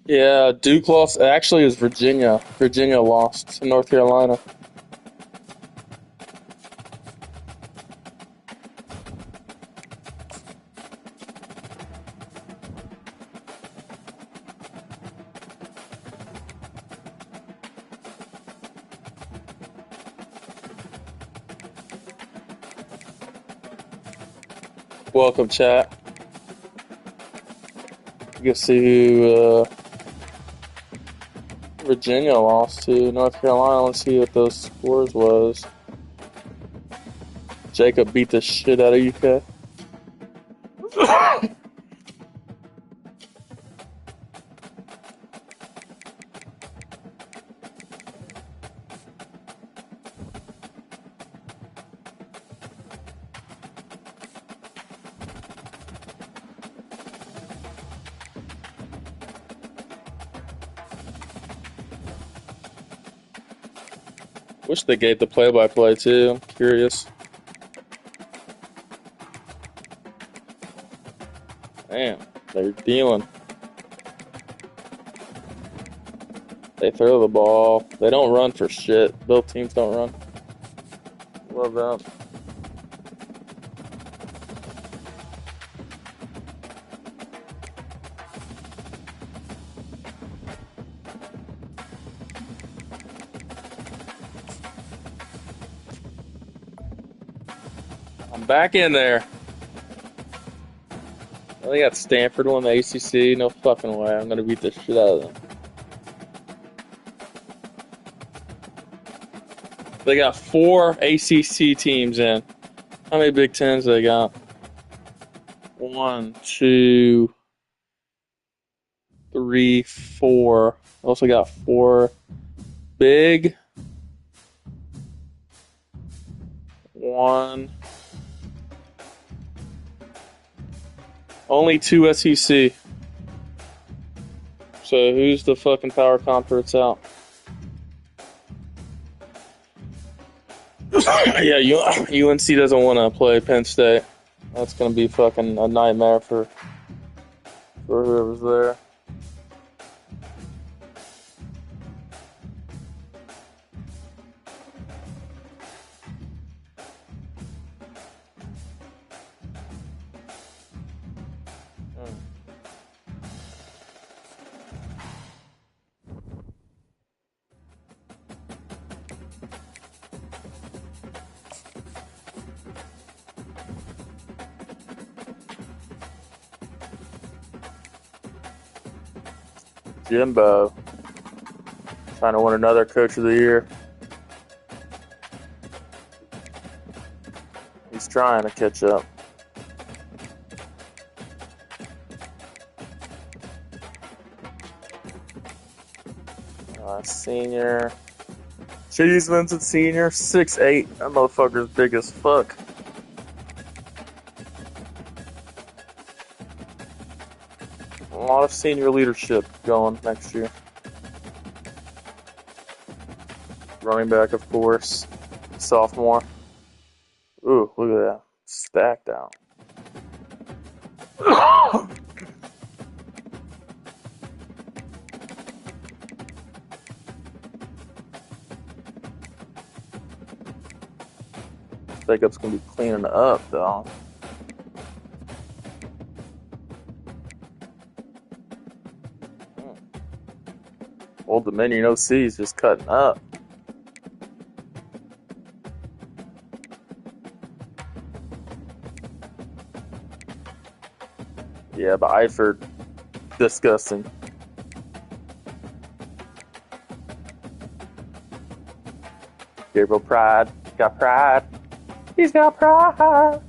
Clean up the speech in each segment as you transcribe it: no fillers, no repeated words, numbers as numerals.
Yeah, Duke lost. Actually, it was Virginia. Virginia lost to North Carolina. Welcome, chat. You can see who Virginia lost to North Carolina. Let's see what those scores was. Jacob beat the shit out of UK. Wish they gave the play-by-play too. I'm curious. Damn, they're dealing. They throw the ball. They don't run for shit. Both teams don't run. Love that. I'm back in there. They got Stanford won the ACC. No fucking way. I'm gonna beat the shit out of them. They got 4 ACC teams in. How many Big Tens they got? 1, 2, 3, 4. Also got 4 Big. 1. Only 2 SEC. So who's the fucking power conference out? Yeah, UNC doesn't want to play Penn State. That's gonna be fucking a nightmare for whoever's there. Jimbo trying to win another Coach of the Year. He's trying to catch up. Senior. Cheeseman's a senior. 6'8". That motherfucker's big as fuck. A lot of senior leadership going next year. Running back, of course. Sophomore. Ooh, look at that. Stacked out. Jacob's gonna be cleaning up, though. Old Dominion OC is just cutting up. Yeah, but Eifert, disgusting. Gabriel Pride, got pride. He's got pride.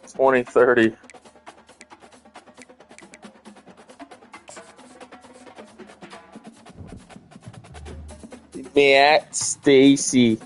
It's 2030. Matt Stacy.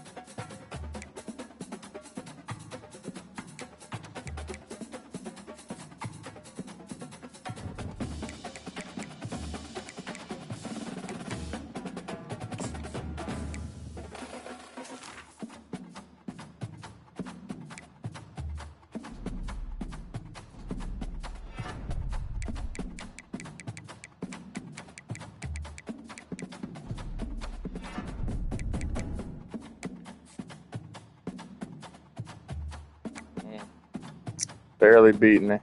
Barely beating me.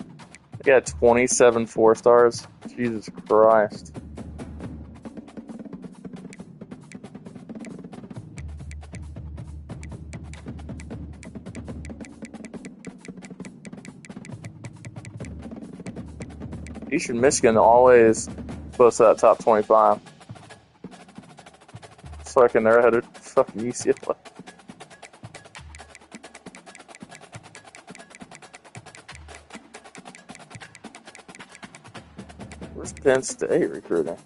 I got 27 4-stars. Jesus Christ. Eastern Michigan always close to that top 25. So I can they're ahead of fucking UCLA. Where's Penn State recruiting?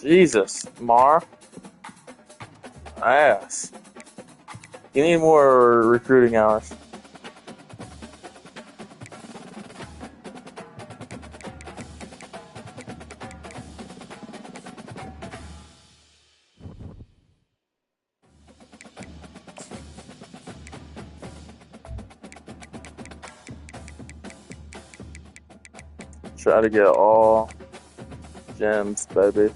Jesus, Mar. Ass. You need more recruiting hours. Try to get all gems, baby.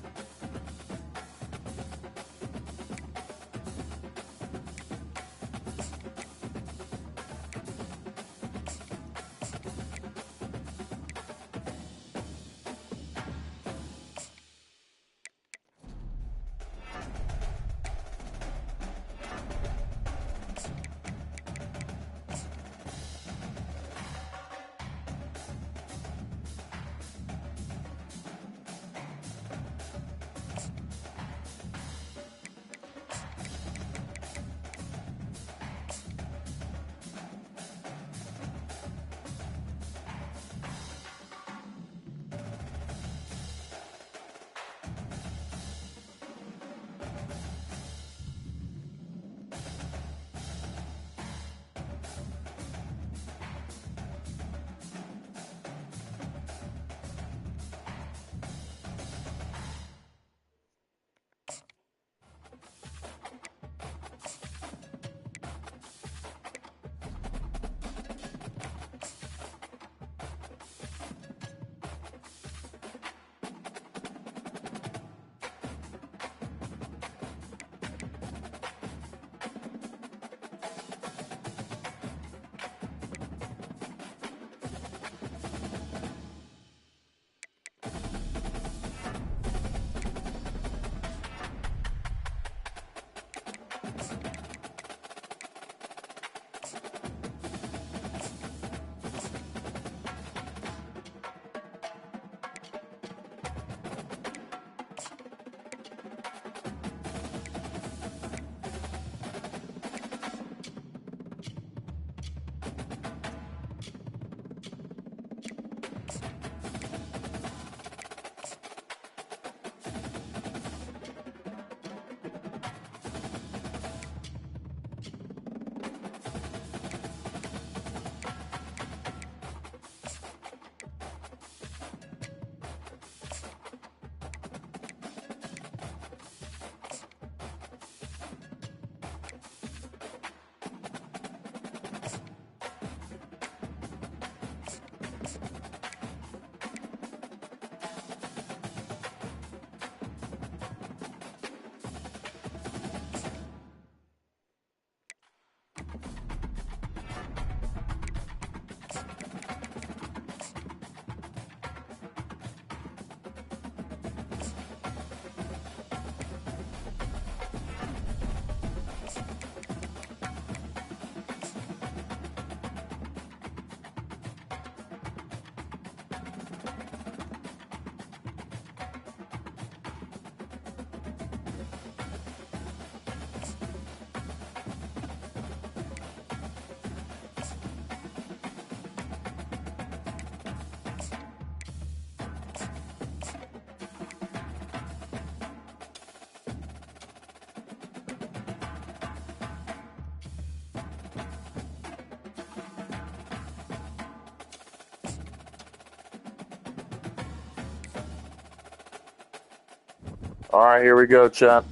All right, here we go, chat.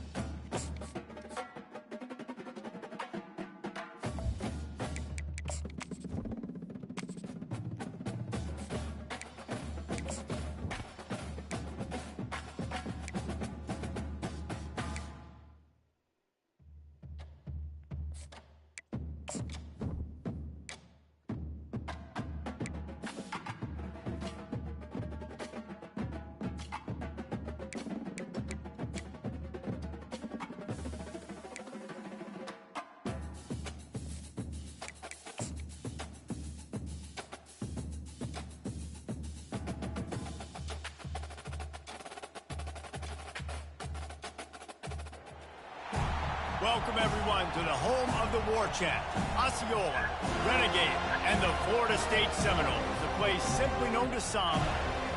Welcome, everyone, to the home of the War Chant, Osceola, Renegade, and the Florida State Seminoles, a place simply known to some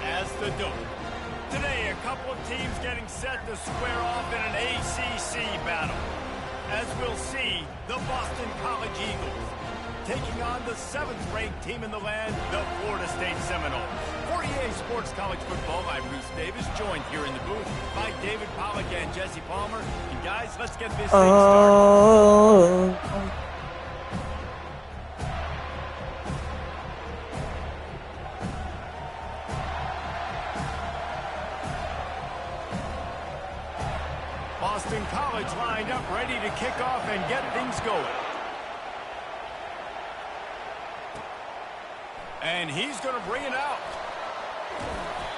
as the Dope. Today, a couple of teams getting set to square off in an ACC battle. As we'll see, the Boston College Eagles taking on the 7th-ranked team in the land, the Florida State Seminoles. For EA Sports College Football, I'm Reese Davis, joined here in the booth by David Pollack and Jesse Palmer. And guys, let's get this thing started. Boston College lined up, ready to kick off and get things going. And he's going to bring it out.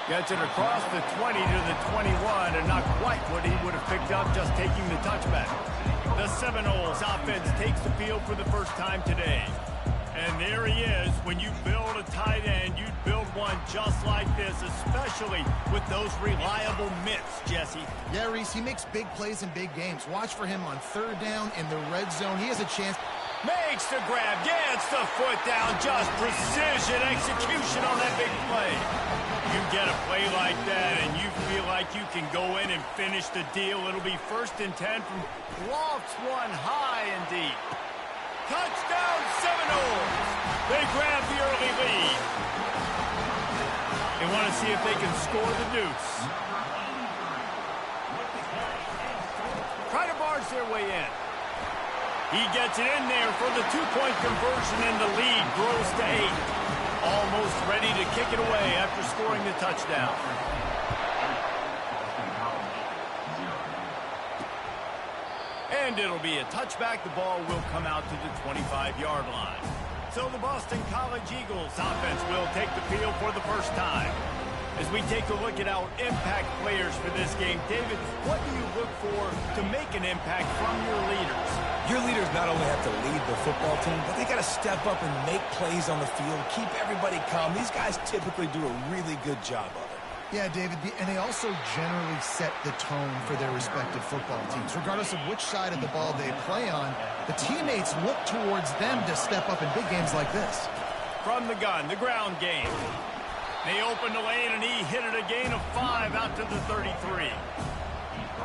Gets it across the 20 to the 21, and not quite what he would have picked up just taking the touchback. The Seminoles offense takes the field for the first time today. And there he is. When you build a tight end, you'd build one just like this, especially with those reliable mitts, Jesse. Yeah, Reese, he makes big plays in big games. Watch for him on 3rd down in the red zone. He has a chance. Makes the grab, gets the foot down, just precision execution on that big play. You get a play like that and you feel like you can go in and finish the deal. It'll be 1st and 10 from lofts one high and deep. Touchdown Seminoles! They grab the early lead. They want to see if they can score the deuce. Try to barge their way in. He gets it in there for the 2-point conversion, and the lead grows to 8. Almost ready to kick it away after scoring the touchdown. And it'll be a touchback. The ball will come out to the 25-yard line. So the Boston College Eagles offense will take the field for the first time. As we take a look at our impact players for this game, David, what do you look for to make an impact from your leaders? Your leaders not only have to lead the football team, but they got to step up and make plays on the field, keep everybody calm. These guys typically do a really good job of it. Yeah, David, and they also generally set the tone for their respective football teams. Regardless of which side of the ball they play on, the teammates look towards them to step up in big games like this. From the gun, the ground game. They opened the lane, and he hit it a gain of 5 out to the 33.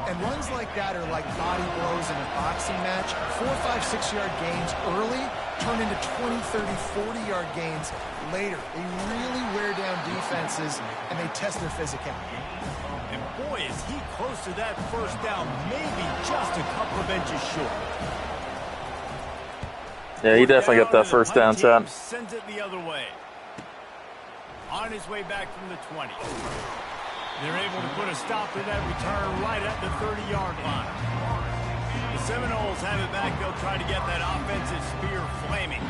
And runs like that are like body blows in a boxing match. 4, 5, 6-yard gains early turn into 20, 30, 40-yard gains later. They really wear down defenses, and they test their physicality. And boy, is he close to that first down, maybe just a couple of inches short. Yeah, he definitely got that first down, Chad. Sends it the other way. On his way back from the 20. They're able to put a stop to that return right at the 30-yard line. The Seminoles have it back. They'll try to get that offensive spear flaming.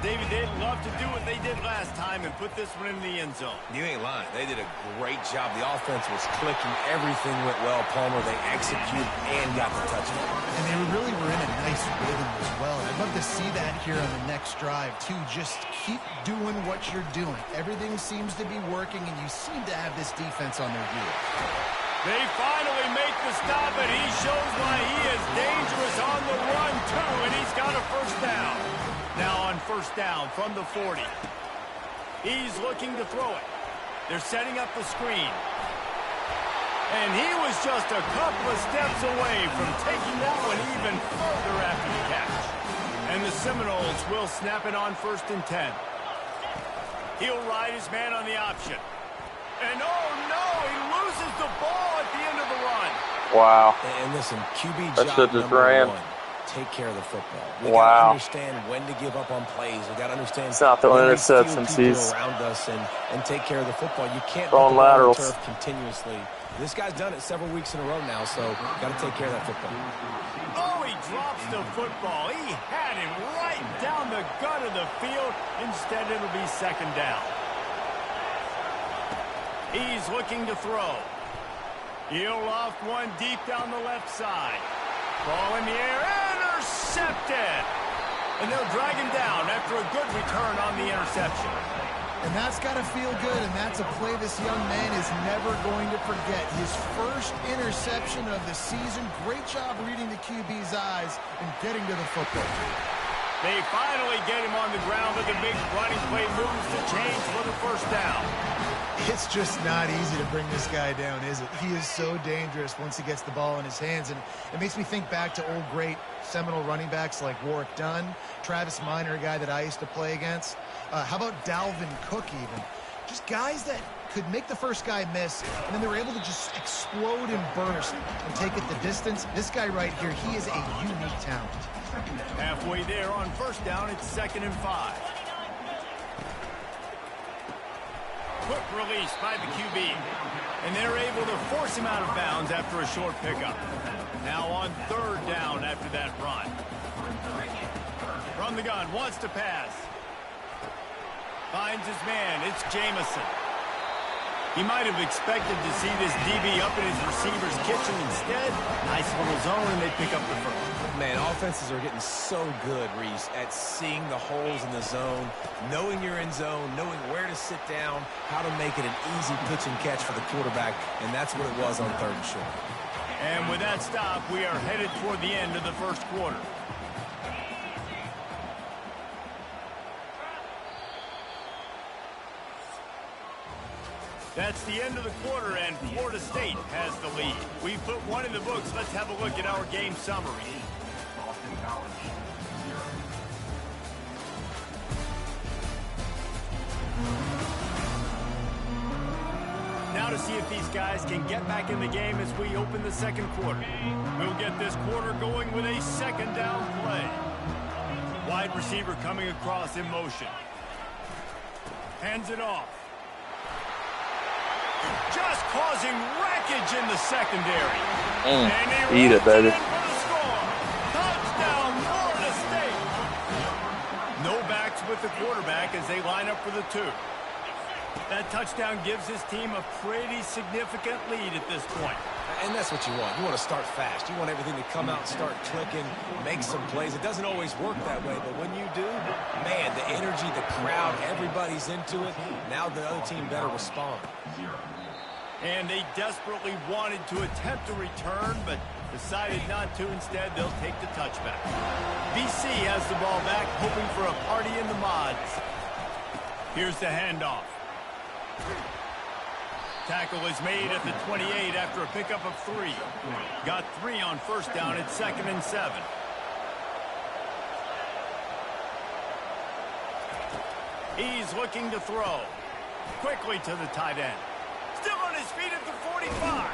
David, they'd love to do what they did last time and put this one in the end zone. You ain't lying. They did a great job. The offense was clicking. Everything went well, Palmer. They executed and got the touchdown. And they really were in a nice rhythm as well. I'd love to see that here on the next drive, too. Just keep doing what you're doing. Everything seems to be working, and you seem to have this defense on their heels. They finally make the stop, and he shows why he is dangerous on the run, too, and he's got a first down. Now on first down from the 40. He's looking to throw it. They're setting up the screen. And he was just a couple of steps away from taking that one even further after the catch. And the Seminoles will snap it on 1st and 10. He'll ride his man on the option. And oh no, he loses the ball at the end of the run. Wow. And listen, QB that job just number ran. 1. Take care of the football. We wow. got to understand when to give up on plays. We got to understand it's not the interceptions he's around us and take care of the football. You can't throwing put the laterals turf continuously. This guy's done it several weeks in a row now, so got to take care of that football. Oh, he drops the football. He had him right down the gut of the field. Instead, it'll be 2nd down. He's looking to throw. He'll loft one deep down the left side. Ball in the air, intercepted. And they'll drag him down after a good return on the interception. And that's got to feel good, and that's a play this young man is never going to forget. His first interception of the season. Great job reading the QB's eyes and getting to the football. They finally get him on the ground, but the big running play moves to change for the first down. It's just not easy to bring this guy down, is it? He is so dangerous once he gets the ball in his hands, and it makes me think back to old great seminal running backs like Warwick Dunn, Travis Minor, a guy that I used to play against. How about Dalvin Cook even? Just guys that could make the first guy miss, and then they were able to just explode and burst and take it the distance. This guy right here, he is a unique talent. Halfway there on first down, it's 2nd and 5. Quick release by the QB. And they're able to force him out of bounds after a short pickup. Now on 3rd down after that run. From the gun, wants to pass. Finds his man, it's Jamison. He might have expected to see this DB up in his receiver's kitchen. Instead, nice little zone, and they pick up the first. Man, offenses are getting so good, Reese, at seeing the holes in the zone, knowing you're in zone, knowing where to sit down, how to make it an easy pitch and catch for the quarterback, and that's what it was on 3rd and short. And with that stop, we are headed toward the end of the first quarter. That's the end of the quarter, and Florida State has the lead. We've put one in the books. Let's have a look at our game summary. Now to see if these guys can get back in the game as we open the second quarter. We'll get this quarter going with a 2nd down play. Wide receiver coming across in motion. Hands it off. Just causing wreckage in the secondary. And he Eat it, baby. in for the score. Touchdown, Florida State. No backs with the quarterback as they line up for the 2. That touchdown gives his team a pretty significant lead at this point. And that's what you want. You want to start fast. You want everything to come out and start clicking, make some plays. It doesn't always work that way, but when you do, man, the energy, the crowd, everybody's into it. Now the other team better respond. And they desperately wanted to attempt a return, but decided not to. Instead, they'll take the touchback. BC has the ball back, hoping for a party in the mods. Here's the handoff. Tackle is made at the 28 after a pickup of 3. Got 3 on first down at 2nd and 7. He's looking to throw. Quickly to the tight end. Still on his feet at the 45.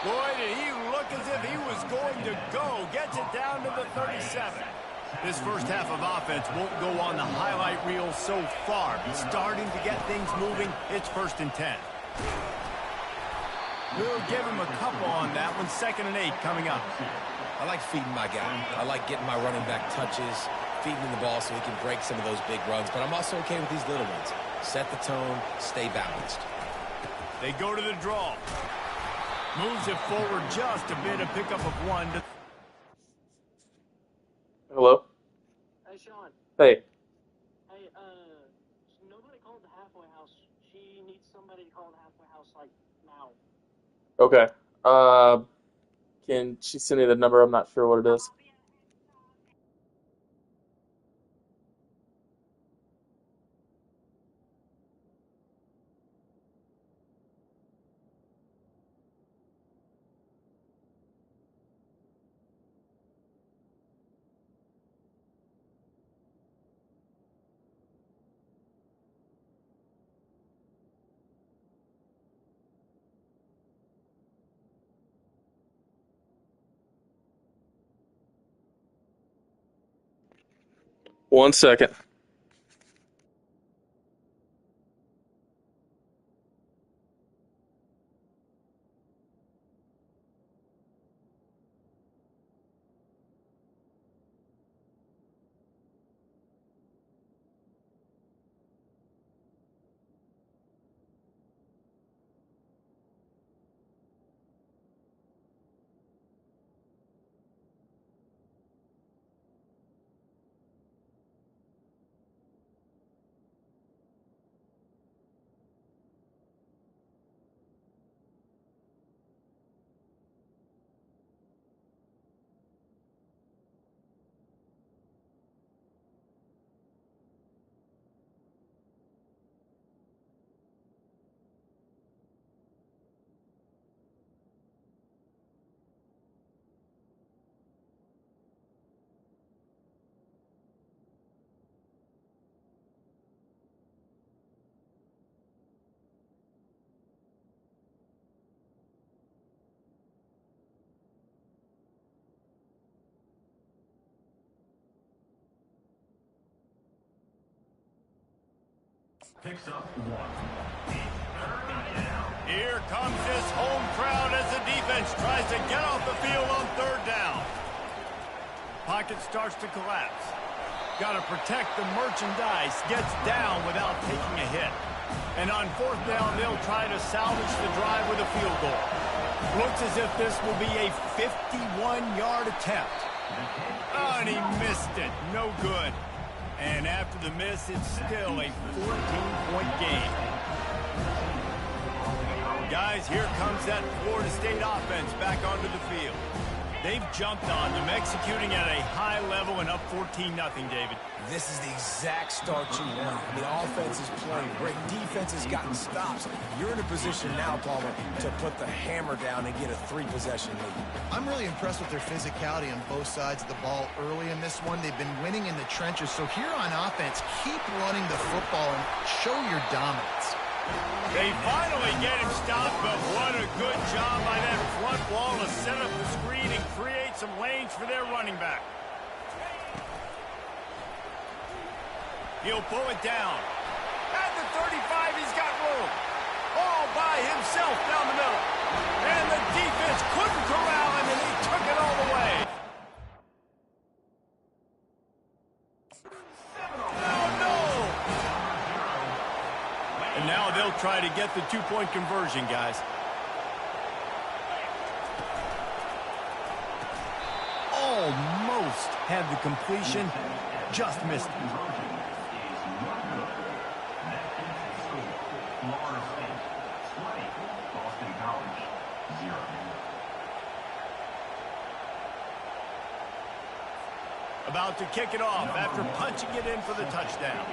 Boy, did he look as if he was going to go. Gets it down to the 37. This first half of offense won't go on the highlight reel so far. But starting to get things moving, it's 1st and 10. We'll give him a couple on that one. 2nd and 8 coming up. I like feeding my guy. I like getting my running back touches, feeding him the ball so he can break some of those big runs. But I'm also okay with these little ones. Set the tone, stay balanced. They go to the draw. Moves it forward just a bit, a pickup of 1. Hello? Hey, Sean. Hey. Hey, nobody called the halfway house. She needs somebody to call the halfway house, like, now. Okay. Can she send me the number? I'm not sure what it is. One second. Here comes this home crowd as the defense tries to get off the field on third down. Pocket starts to collapse. Got to protect the merchandise. Gets down without taking a hit. And on fourth down, they'll try to salvage the drive with a field goal. Looks as if this will be a 51-yard attempt. Oh, and he missed it. No good. And after the miss, it's still a 14-point game. Guys, here comes that Florida State offense back onto the field. They've jumped on them, executing at a high level and up 14-0, David. This is the exact start you want. The offense is playing great. Defense has gotten stops. You're in a position now, Palmer, to put the hammer down and get a 3-possession lead. I'm really impressed with their physicality on both sides of the ball early in this one. They've been winning in the trenches. So here on offense, keep running the football and show your dominance. They finally get him stopped, but what a good job by that front wall to set up the screen and create some lanes for their running back. He'll pull it down. At the 35, he's got room. All by himself down the middle. And the defense couldn't corral him, and he took it all the way. And now they'll try to get the two-point conversion, guys. Almost had the completion, just missed it. About to kick it off after punching it in for the touchdown.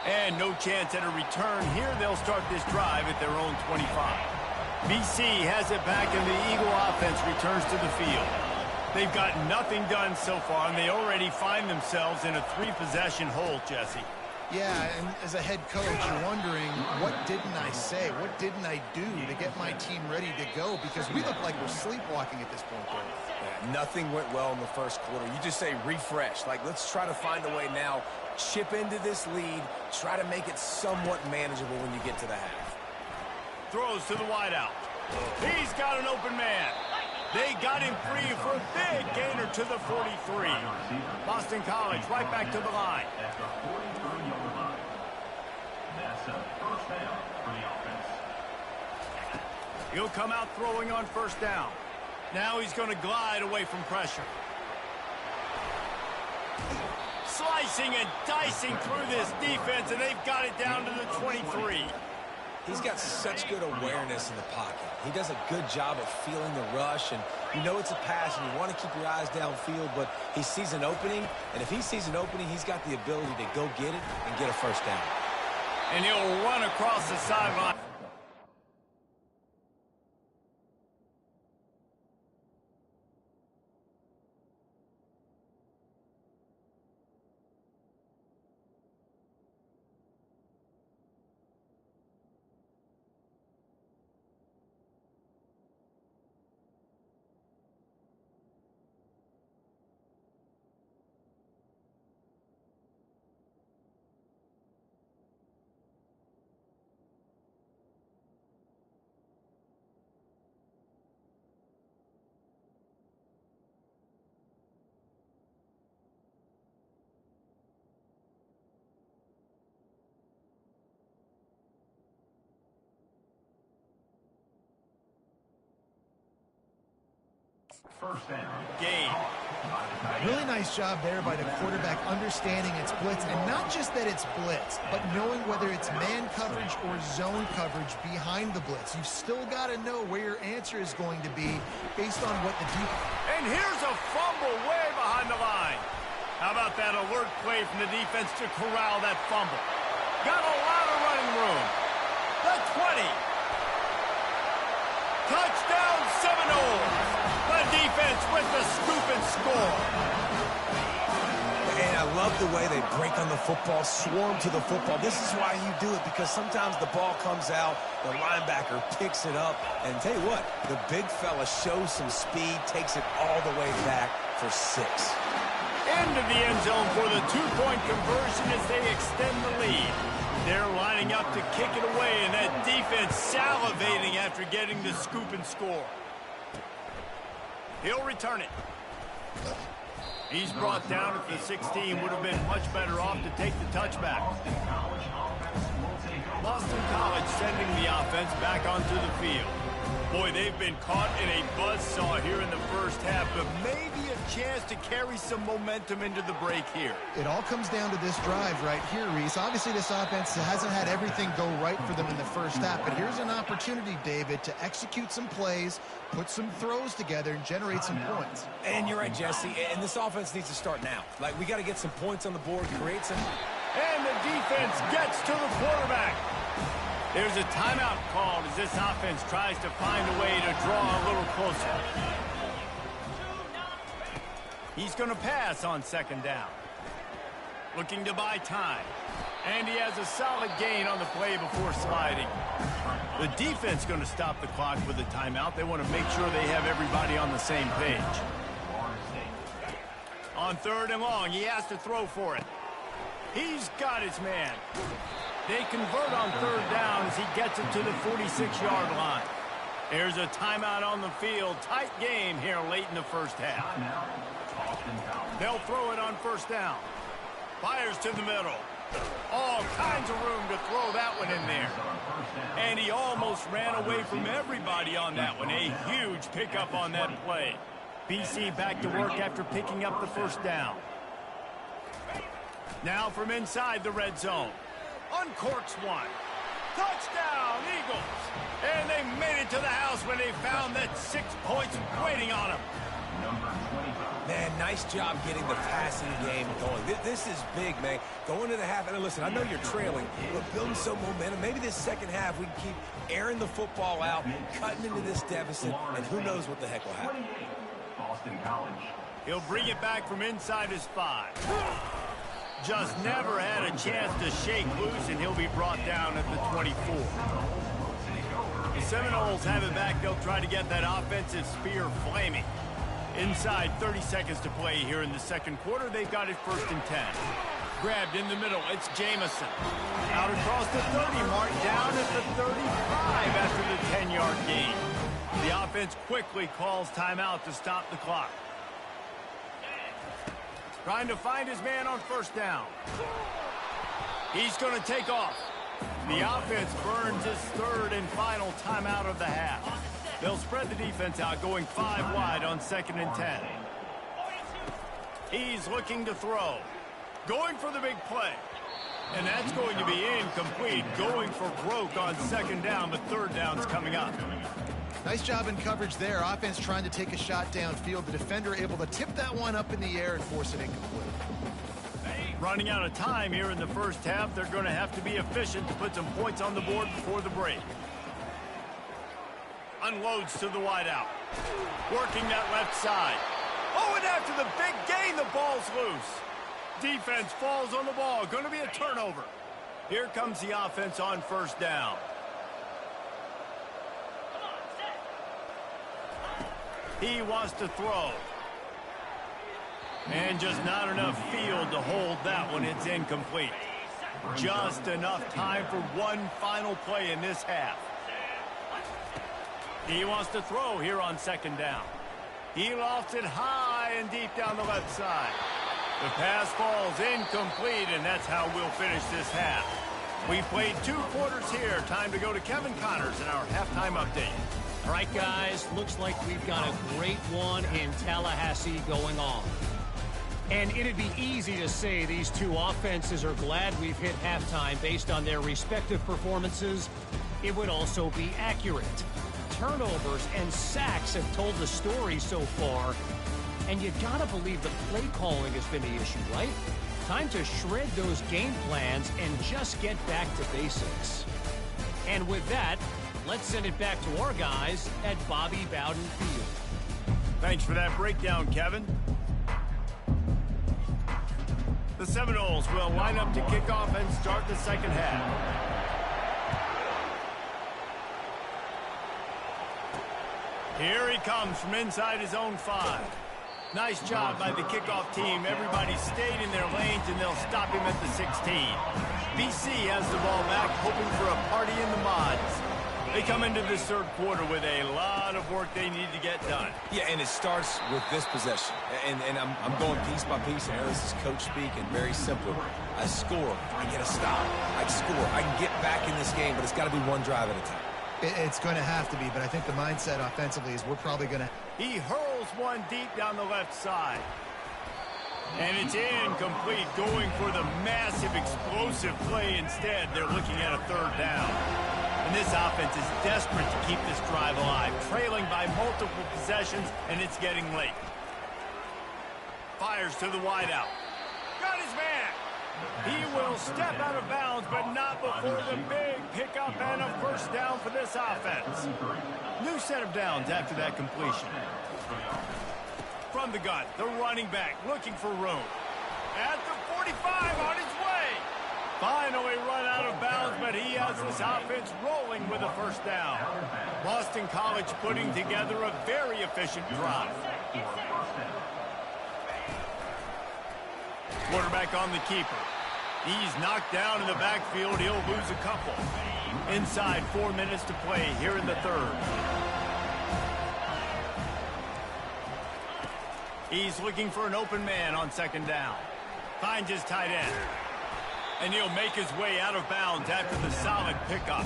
And no chance at a return here. They'll start this drive at their own 25. BC has it back, and the Eagle offense returns to the field. They've got nothing done so far, and they already find themselves in a 3-possession hole, Jesse. Yeah, and as a head coach, you're wondering, what didn't I say? What didn't I do to get my team ready to go? Because we look like we're sleepwalking at this point, Barry. Yeah, nothing went well in the first quarter. You just say refresh. Like, let's try to find a way now. Chip into this lead. Try to make it somewhat manageable when you get to the half. Throws to the wideout. He's got an open man. They got him free for a big gainer to the 43. Boston College right back to the line. He'll come out throwing on first down. Now he's going to glide away from pressure. Slicing and dicing through this defense, and they've got it down to the 23. He's got such good awareness in the pocket. He does a good job of feeling the rush, and you know it's a pass, and you want to keep your eyes downfield, but he sees an opening, and if he sees an opening, he's got the ability to go get it and get a first down. And he'll run across the sideline. First down. Game. Really nice job there by the quarterback understanding it's blitz, and not just that it's blitz, but knowing whether it's man coverage or zone coverage behind the blitz. You've still got to know where your answer is going to be based on what the defense. And here's a fumble way behind the line. How about that alert play from the defense to corral that fumble? Got a lot of running room. The 20. Touchdown Seminoles. The defense with the scoop and score. And I love the way they break on the football, swarm to the football. This is why you do it, because sometimes the ball comes out, the linebacker picks it up, and tell you what, the big fella shows some speed, takes it all the way back for 6. into the end zone for the two-point conversion as they extend the lead. They're lining up to kick it away, and that defense salivating after getting the scoop and score. He'll return it. He's brought down at the 16. Would have been much better off to take the touchback. Boston College sending the offense back onto the field. Boy, they've been caught in a buzzsaw here in the first half, but maybe a chance to carry some momentum into the break here. It all comes down to this drive right here, Reese. Obviously, this offense hasn't had everything go right for them in the first half, but here's an opportunity, David, to execute some plays, put some throws together, and generate some points. And you're right, Jesse, and this offense needs to start now. Like, we got to get some points on the board, create some... And the defense gets to the quarterback. There's a timeout called as this offense tries to find a way to draw a little closer. He's going to pass on second down. Looking to buy time. And he has a solid gain on the play before sliding. The defense going to stop the clock with a timeout. They want to make sure they have everybody on the same page. On third and long, he has to throw for it. He's got his man. They convert on third down as he gets it to the 46-yard line. There's a timeout on the field. Tight game here late in the first half. They'll throw it on first down. Fires to the middle. All kinds of room to throw that one in there. And he almost ran away from everybody on that one. A huge pickup on that play. BC back to work after picking up the first down. Now from inside the red zone. Uncorks one. Touchdown, Eagles. And they made it to the house when they found that 6 points waiting on them. Man, nice job getting the passing game going. This is big, man. Going to the half, and listen, I know you're trailing, but building some momentum. Maybe this second half we can keep airing the football out, cutting into this deficit, and who knows what the heck will happen. Boston College. He'll bring it back from inside his 5. Just never had a chance to shake loose, and he'll be brought down at the 24. The Seminoles have it back. They'll try to get that offensive spear flaming. Inside 30 seconds to play here in the second quarter. They've got it first and 10. Grabbed in the middle. It's Jamison. Out across the 30 mark, down at the 35 after the 10-yard gain. The offense quickly calls timeout to stop the clock. Trying to find his man on first down. He's going to take off. The offense burns his third and final timeout of the half. They'll spread the defense out, going 5 wide on second and 10. He's looking to throw. Going for the big play. And that's going to be incomplete. Going for broke on second down, but third down's coming up. Nice job in coverage there. Offense trying to take a shot downfield. The defender able to tip that one up in the air and force it incomplete. Running out of time here in the first half. They're going to have to be efficient to put some points on the board before the break. Unloads to the wideout. Working that left side. Oh, and after the big gain, the ball's loose. Defense falls on the ball. Going to be a turnover. Here comes the offense on first down. He wants to throw. And just not enough field to hold that one. It's incomplete. Just enough time for one final play in this half. He wants to throw here on second down. He lofts it high and deep down the left side. The pass falls incomplete, and that's how we'll finish this half. We played 2 quarters here. Time to go to Kevin Connors in our halftime update. All right, guys, looks like we've got a great one in Tallahassee going on. And it'd be easy to say these two offenses are glad we've hit halftime based on their respective performances. It would also be accurate. Turnovers and sacks have told the story so far. And you gotta believe the play calling has been the issue, right? Time to shred those game plans and just get back to basics. And with that, let's send it back to our guys at Bobby Bowden Field. Thanks for that breakdown, Kevin. The Seminoles will line up to kick off and start the second half. Here he comes from inside his own 5. Nice job by the kickoff team. Everybody stayed in their lanes, and they'll stop him at the 16. BC has the ball back, hoping for a party in the mods. They come into this third quarter with a lot of work they need to get done. Yeah, and it starts with this possession. And I'm going piece by piece. And this is coach speak, and very simple. I score, I get a stop. I score, I can get back in this game, but it's got to be one drive at a time. It's going to have to be, but I think the mindset offensively is we're probably going to... He hurls one deep down the left side. And it's incomplete, going for the massive explosive play instead. They're looking at a third down. And this offense is desperate to keep this drive alive, trailing by multiple possessions, and it's getting late. Fires to the wideout. Got his man. He will step out of bounds, but not before the big pickup and a first down for this offense. New set of downs after that completion. From the gun, the running back looking for room. At the 45, on his way. Finally run out of bounds, but he has this offense rolling with a first down. Boston College putting together a very efficient drive. Quarterback on the keeper. He's knocked down in the backfield. He'll lose a couple. Inside 4 minutes to play here in the third. He's looking for an open man on second down. Finds his tight end. And he'll make his way out of bounds after the solid pickup.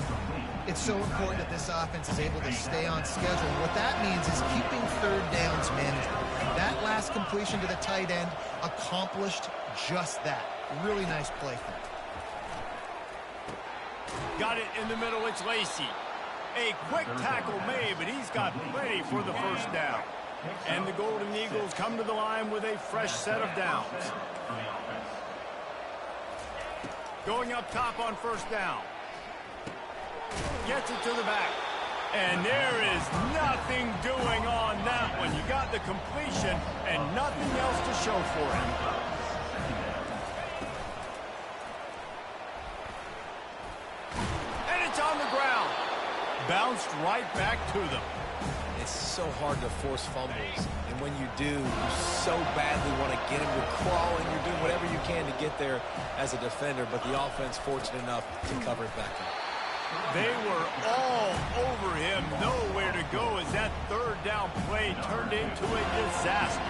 It's so important that this offense is able to stay on schedule. What that means is keeping third downs manageable. That last completion to the tight end accomplished just that. Really nice play for him. Got it in the middle. It's Lacey. A quick tackle made, but he's got plenty for the first down. And the Golden Eagles come to the line with a fresh set of downs. Going up top on first down. Gets it to the back. And there is nothing doing on that one. You got the completion and nothing else to show for it. And it's on the ground. Bounced right back to them. It's so hard to force fumbles. And when you do, you so badly want to get him. You're crawling. You're doing whatever you can to get there as a defender. But the offense fortunate enough to cover it back up. They were all over him. Nowhere to go as that third down play turned into a disaster.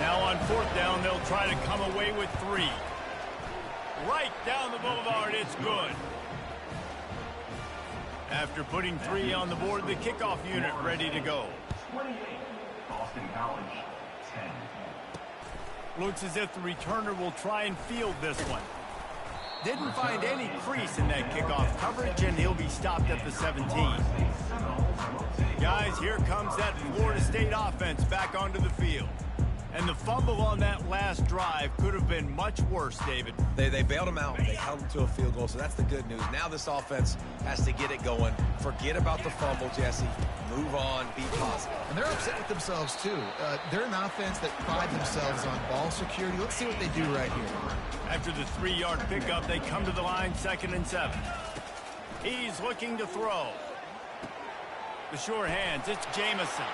Now on fourth down, they'll try to come away with 3. Right down the boulevard, it's good. After putting 3 on the board, the kickoff unit ready to go. 28, Boston College, 10. Looks as if the returner will try and field this one. Didn't find any crease in that kickoff coverage, and he'll be stopped at the 17. Guys, here comes that Florida State offense back onto the field. And the fumble on that last drive could have been much worse, David. They bailed him out. They held him to a field goal, so that's the good news. Now this offense has to get it going. Forget about the fumble, Jesse. Move on. Be positive. And they're upset with themselves, too. They're an offense that pride themselves on ball security. Let's see what they do right here. After the 3-yard pickup, they come to the line 2nd and 7. He's looking to throw. The sure hands, it's Jamison.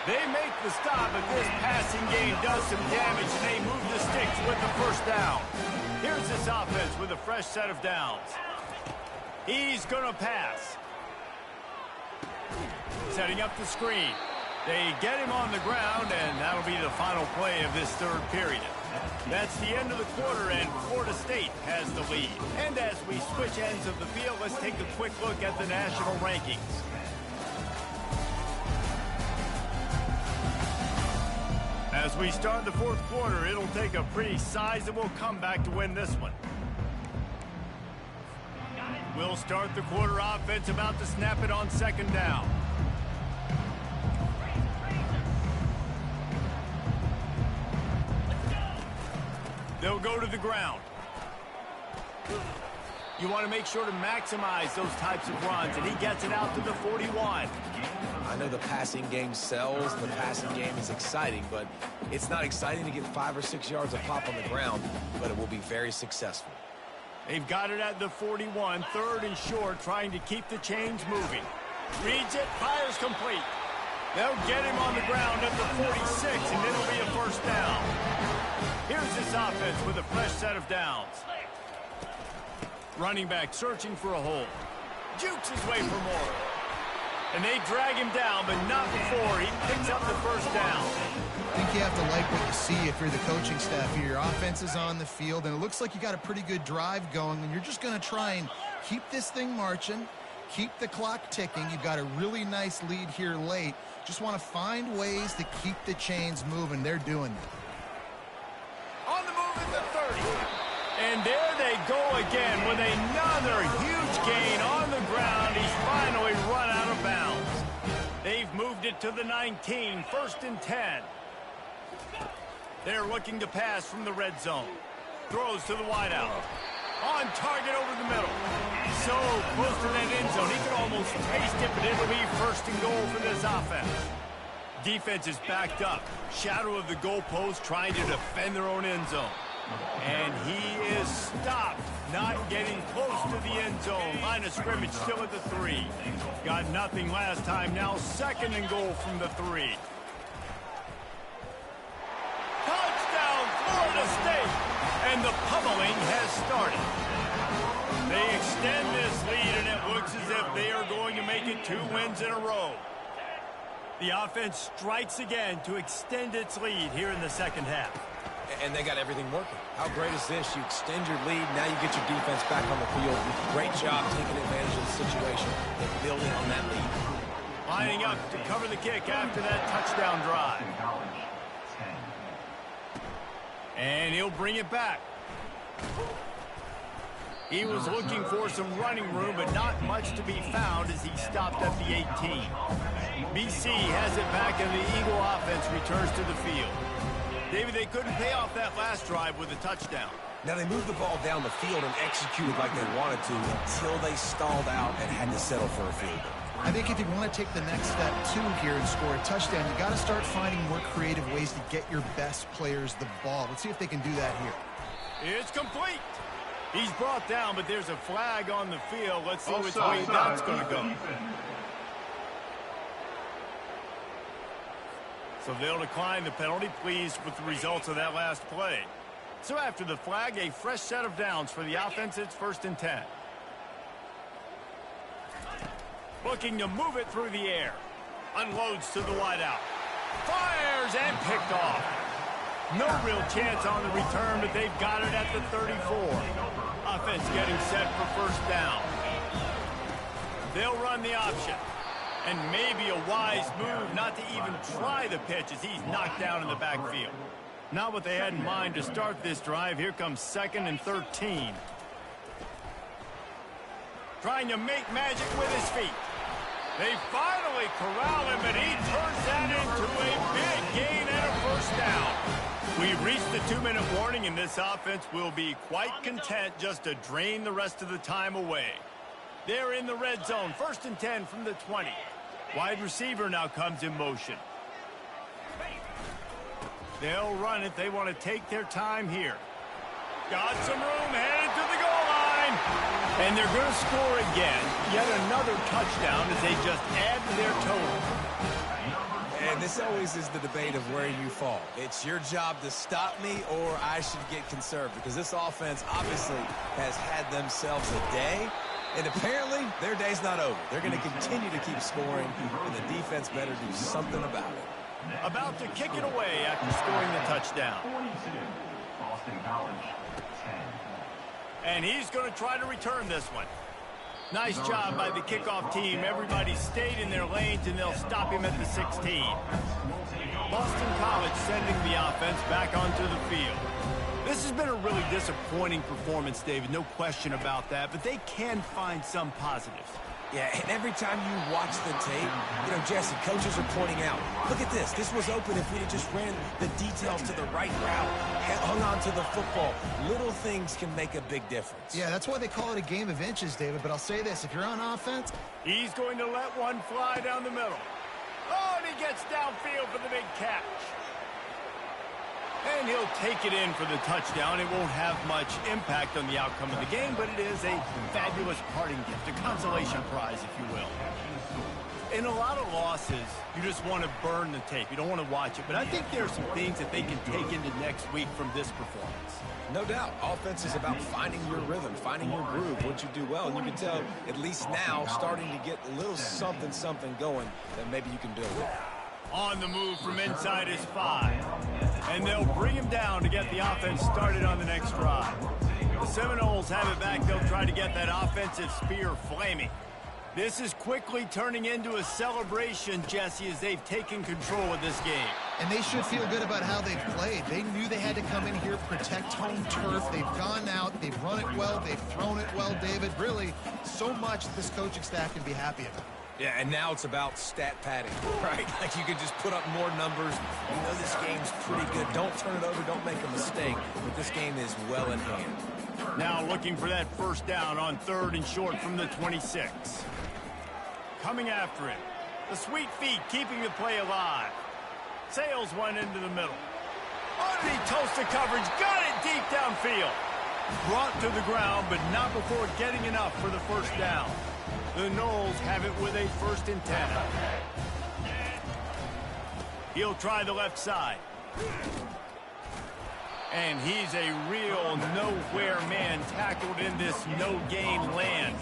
They make the stop, but this passing game does some damage, and they move the sticks with the first down. Here's this offense with a fresh set of downs. He's going to pass. Setting up the screen. They get him on the ground, and that'll be the final play of this third period. That's the end of the quarter, and Florida State has the lead. And as we switch ends of the field, let's take a quick look at the national rankings. As we start the fourth quarter, it'll take a pretty sizable comeback to win this one. We'll start the quarter offense about to snap it on second down. They'll go to the ground. You want to make sure to maximize those types of runs, and he gets it out to the 41. I know the passing game sells, the passing game is exciting, but it's not exciting to get 5 or 6 yards of pop on the ground, but it will be very successful. They've got it at the 41, 3rd and short, trying to keep the chains moving. Reads it, fires complete. They'll get him on the ground at the 46, and it'll be a first down. Here's this offense with a fresh set of downs. Running back searching for a hole. Jukes his way for more. And they drag him down, but not before he picks up the first down. I think you have to like what you see if you're the coaching staff here. Your offense is on the field, and it looks like you got a pretty good drive going, and you're just going to try and keep this thing marching, keep the clock ticking. You've got a really nice lead here late. Just want to find ways to keep the chains moving. They're doing it. On the move at the 30. And there they go again with another huge gain on the ground. He's finally run out of bounds. They've moved it to the 19, 1st and 10. They're looking to pass from the red zone. Throws to the wideout. On target over the middle. So close to that end zone. He could almost taste it, but it'll be 1st and goal for this offense. Defense is backed up. Shadow of the goalpost trying to defend their own end zone. And he is stopped. Not getting close to the end zone. Line of scrimmage still at the 3. Got nothing last time. Now 2nd and goal from the 3. Touchdown, Florida State. And the pummeling has started. They extend this lead, and it looks as if they are going to make it 2 wins in a row. The offense strikes again to extend its lead here in the second half. And they got everything working. How great is this? You extend your lead, now you get your defense back on the field. Great job taking advantage of the situation and building on that lead. Lining up to cover the kick after that touchdown drive. And he'll bring it back. He was looking for some running room, but not much to be found as he stopped at the 18. BC has it back, and the Eagle offense returns to the field. David, they couldn't pay off that last drive with a touchdown. Now they moved the ball down the field and executed like they wanted to until they stalled out and had to settle for a field goal. I think if you want to take the next step, too, here and score a touchdown, you got to start finding more creative ways to get your best players the ball. Let's see if they can do that here. It's complete. He's brought down, but there's a flag on the field. Let's see which way that's going to go. So they'll decline the penalty, pleased with the results of that last play. So after the flag, a fresh set of downs for the offense. It's 1st and 10. Looking to move it through the air. Unloads to the wideout. Fires and picked off. No real chance on the return, but they've got it at the 34. Offense getting set for 1st down. They'll run the option. And maybe a wise move not to even try the pitch as he's knocked down in the backfield. Not what they had in mind to start this drive. Here comes 2nd and 13. Trying to make magic with his feet. They finally corral him, and he turns that into a big gain and a 1st down. We've reached the 2-minute warning, and this offense will be quite content just to drain the rest of the time away. They're in the red zone. 1st and 10 from the 20. Wide receiver now comes in motion. They'll run it. They want to take their time here. Got some room, headed to the goal line. And they're going to score again. Yet another touchdown as they just add to their total. And this always is the debate of where you fall. It's your job to stop me, or I should get conserved, because this offense obviously has had themselves a day. And apparently, their day's not over. They're going to continue to keep scoring, and the defense better do something about it. About to kick it away after scoring the touchdown. Boston College, 10. And he's going to try to return this one. Nice job by the kickoff team. Everybody stayed in their lanes, and they'll stop him at the 16. Boston College sending the offense back onto the field. This has been a really disappointing performance, David, no question about that, but they can find some positives. Yeah, and every time you watch the tape, Jesse, coaches are pointing out, look at this. This was open if we'd have just ran the details to the right route, hung on to the football. Little things can make a big difference. Yeah, that's why they call it a game of inches, David, but I'll say this. If you're on offense, he's going to let one fly down the middle. Oh, and he gets downfield for the big catch. And he'll take it in for the touchdown. It won't have much impact on the outcome of the game, but it is a fabulous parting gift, a consolation prize, if you will. In a lot of losses, you just want to burn the tape. You don't want to watch it. But I think there are some things that they can take into next week from this performance. No doubt. Offense is about finding your rhythm, finding your groove, what you do well. And you can tell, at least now, starting to get a little something going that maybe you can build with. On the move from inside is 5. And they'll bring him down to get the offense started on the next drive. The Seminoles have it back. They'll try to get that offensive spear flaming. This is quickly turning into a celebration, Jesse, as they've taken control of this game. And they should feel good about how they've played. They knew they had to come in here, protect home turf. They've gone out, they've run it well, they've thrown it well, David. Really, so much this coaching staff can be happy about. Yeah, and now it's about stat padding, right? Like you can just put up more numbers. You know this game's pretty good. Don't turn it over, don't make a mistake. But this game is well in hand. Now looking for that first down on 3rd and short from the 26. Coming after it. The sweet feet keeping the play alive. Sales went into the middle. Underneath toasted coverage. Got it deep downfield. Brought to the ground, but not before getting enough for the first down. The Noles have it with a 1st and 10. He'll try the left side. And he's a real nowhere man tackled in this no-gain land.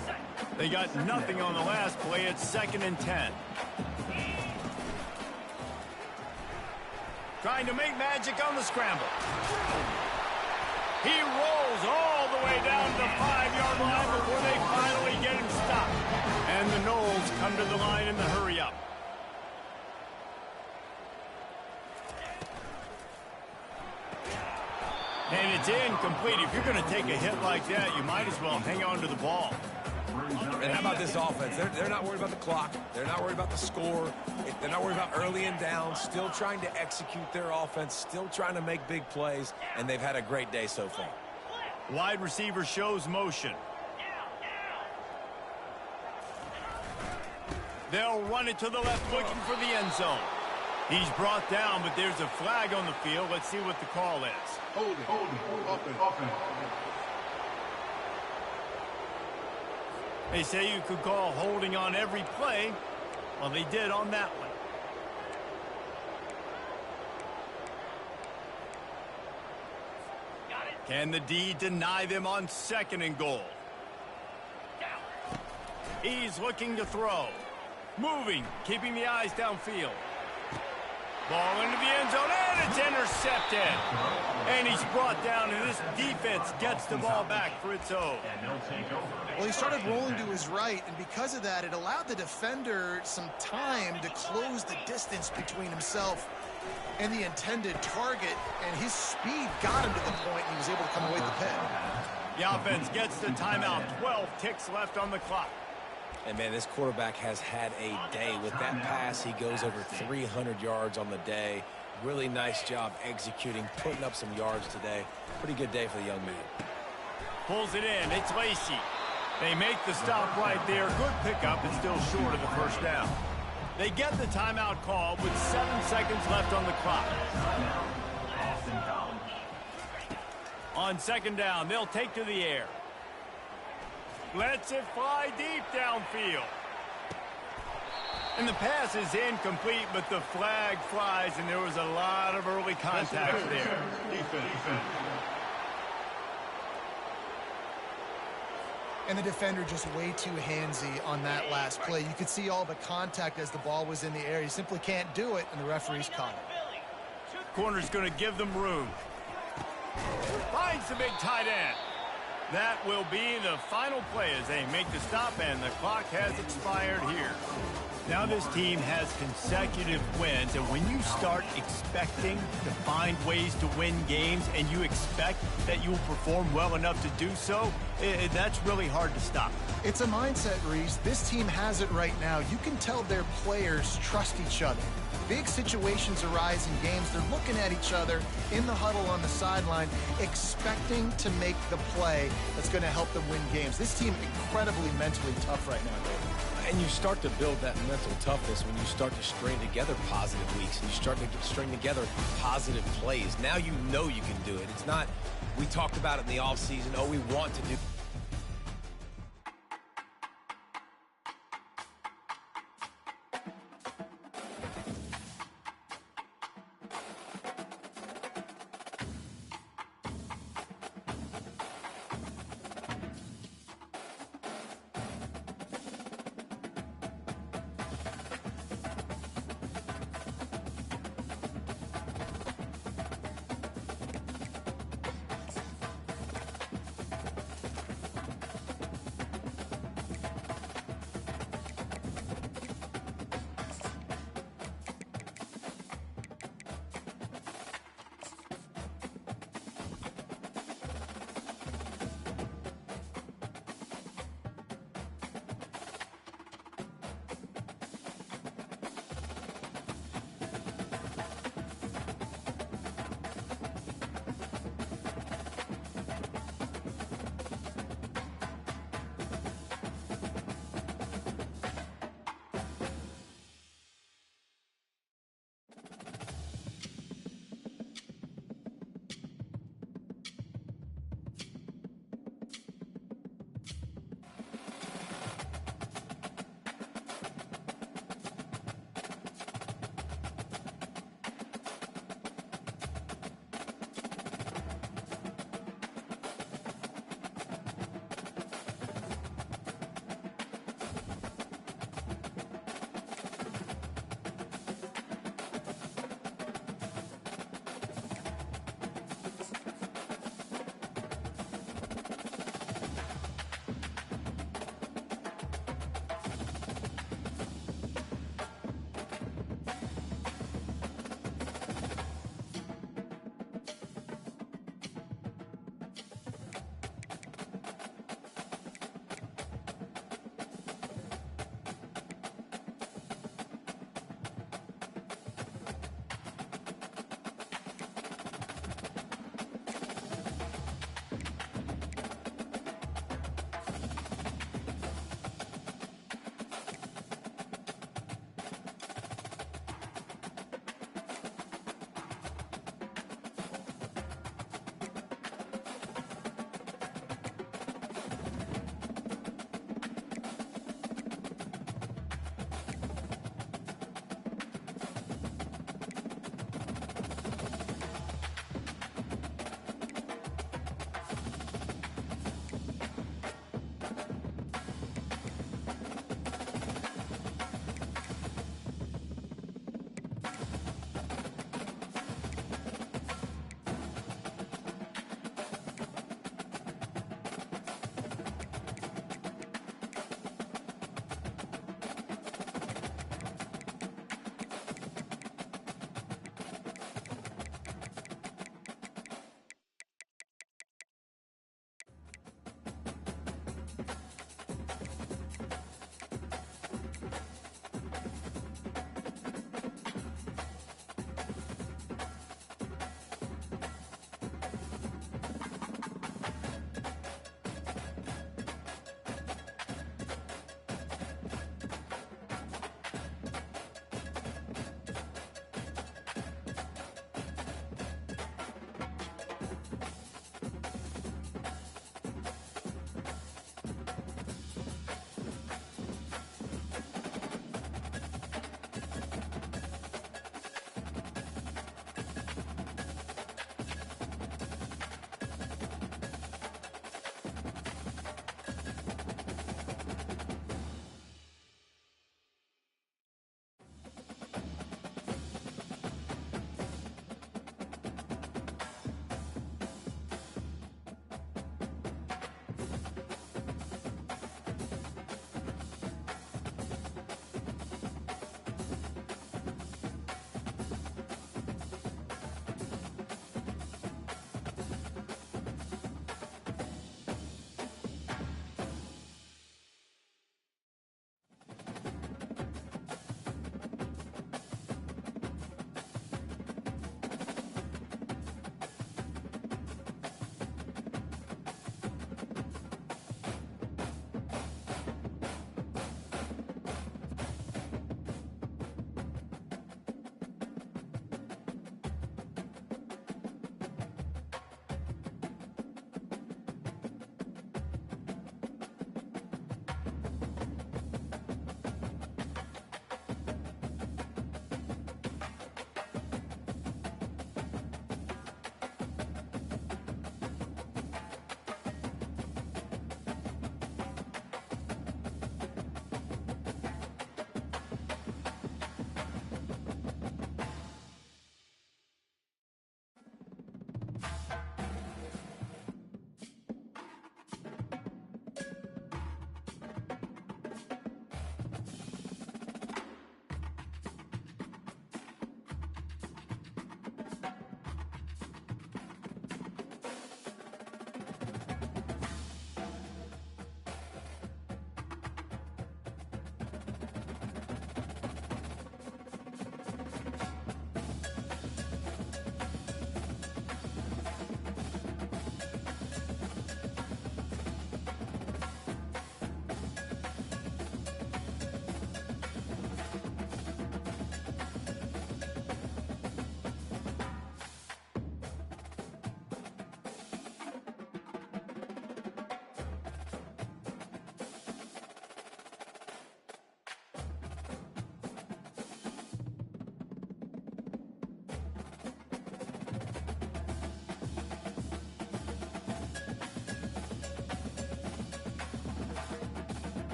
They got nothing on the last play. It's 2nd and 10. Trying to make magic on the scramble. He rolls all the way down to the 5-yard line before they finally get him stopped. And the Noles come to the line in the hurry-up. And it's incomplete. If you're going to take a hit like that, you might as well hang on to the ball. And how about this offense? They're not worried about the clock. They're not worried about the score. They're not worried about early and down. Still trying to execute their offense. Still trying to make big plays. And they've had a great day so far. Wide receiver shows motion. They'll run it to the left looking for the end zone. He's brought down, but there's a flag on the field. Let's see what the call is. Holding. They say you could call holding on every play. Well, they did on that one. Can the D deny them on 2nd and goal? He's looking to throw. Moving, keeping the eyes downfield. Ball into the end zone, and it's intercepted. And he's brought down, and this defense gets the ball back for its own. Well, he started rolling to his right, and because of that, it allowed the defender some time to close the distance between himself and the intended target, and his speed got him to the point, and he was able to come away with the pin. The offense gets the timeout. 12 ticks left on the clock. And, man, this quarterback has had a day. With that pass, he goes over 300 yards on the day. Really nice job executing, putting up some yards today. Pretty good day for the young man. Pulls it in. It's Lacey. They make the stop right there. Good pickup, but still short of the first down. They get the timeout call with 7 seconds left on the clock. On 2nd down, they'll take to the air. Lets it fly deep downfield. And the pass is incomplete, but the flag flies, and there was a lot of early contact there. And the defender just way too handsy on that last play. You could see all the contact as the ball was in the air. You simply can't do it, and the referee's caught it. Corner's going to give them room. Finds the big tight end. That will be the final play as they make the stop, and the clock has expired here. Now this team has consecutive wins, and when you start expecting to find ways to win games and you expect that you will perform well enough to do so, that's really hard to stop. It's a mindset, Reese. This team has it right now. You can tell their players trust each other. Big situations arise in games. They're looking at each other in the huddle on the sideline, expecting to make the play that's going to help them win games. This team incredibly mentally tough right now, David. And you start to build that mental toughness when you start to string together positive weeks and you start to string together positive plays. Now you know you can do it. It's not, we talked about it in the offseason, oh, we want to do